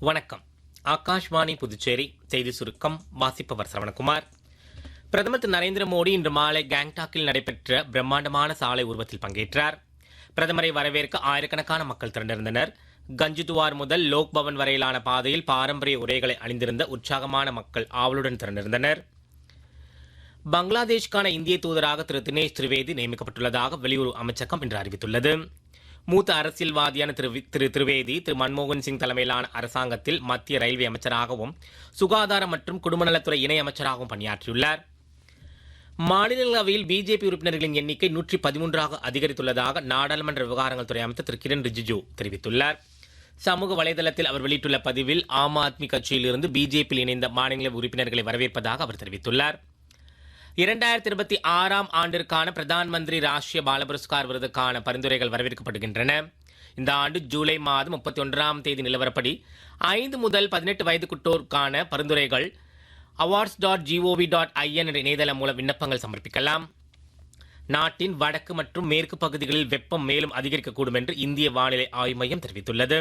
வணக்கம். ஆகாஷ்வாணி புதுச்சேரி செய்தி சுருக்கம் வாசிப்பவர் சரவணகுமார். பிரதமர் திரு நரேந்திர மோடி இன்று மாலை கேங்டாக்கில் நடைபெற்ற பிரம்மாண்டமான சாலை உருவத்தில் பங்கேற்றார். பிரதமரை வரவேற்க ஆயிரக்கணக்கான மக்கள் திரண்டிருந்தனர். கஞ்சுதுவார் முதல் லோக் பவன் வரையிலான பாதையில் பாரம்பரிய உடைகளை அணிந்திருந்த உற்சாகமான மக்கள் ஆவலுடன் திரண்டிருந்தனர். பங்களாதேஷுக்கான இந்திய தூதராக திரு தினேஷ் திரிவேதி நியமிக்கப்பட்டுள்ளதாக வெளியுறவு அமைச்சகம் இன்று அறிவித்துள்ளது. மூத்த அரசியல்வாதியான திரு திரிவேதி திரு மன்மோகன் சிங் தலைமையிலான அரசாங்கத்தில் மத்திய ரயில்வே அமைச்சராகவும் சுகாதாரம் மற்றும் குடும்பநலத்துறை இணை அமைச்சராகவும் பணியாற்றியுள்ளார். மாநிலங்களவையில் பிஜேபி உறுப்பினர்களின் எண்ணிக்கை 113ஆக அதிகரித்துள்ளதாக நாடாளுமன்ற விவகாரங்கள் துறை அமைச்சர் திரு கிரண் ரிஜிஜு தெரிவித்துள்ளார். சமூக வலைதளத்தில் அவர் வெளியிட்டுள்ள பதிவில் ஆம் ஆத்மி கட்சியிலிருந்து பிஜேபியில் இணைந்த மாநில உறுப்பினர்களை வரவேற்பதாக அவர் தெரிவித்துள்ளார். 2026ஆம் ஆண்டிற்கான பிரதான் மந்திரி ராஷ்டிரிய பால புரஸ்கார் விருதுக்கான பரிந்துரைகள் வரவேற்கப்படுகின்றன. இந்த ஆண்டு ஜூலை மாதம் 31ஆம் தேதி நிலவரப்படி 5 முதல் 18 வயதுக்குட்டோருக்கான பரிந்துரைகள் awards.gov.in என்ற இணையதளம் மூலம் விண்ணப்பங்கள் சமர்ப்பிக்கலாம். நாட்டின் வடக்கு மற்றும் மேற்கு பகுதிகளில் வெப்பம் மேலும் அதிகரிக்கக்கூடும் என்று இந்திய வானிலை ஆய்வு மையம் தெரிவித்துள்ளது.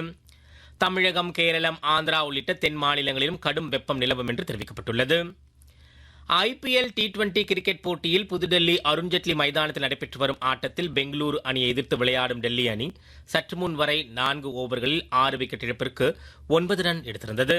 தமிழகம், கேரளம், ஆந்திரா உள்ளிட்ட தென் மாநிலங்களிலும் கடும் வெப்பம் நிலவும் என்று தெரிவிக்கப்பட்டுள்ளது. IPL T20 கிரிக்கெட் போட்டியில் புதுடெல்லி அருண்ஜேட்லி மைதானத்தில் நடைபெற்று வரும் ஆட்டத்தில் பெங்களூரு அணியை எதிர்த்து விளையாடும் டெல்லி அணி சற்று முன் வரை 4 ஓவர்களில் 6 விக்கெட் இழப்பிற்கு 9 ரன் எடுத்திருந்தது.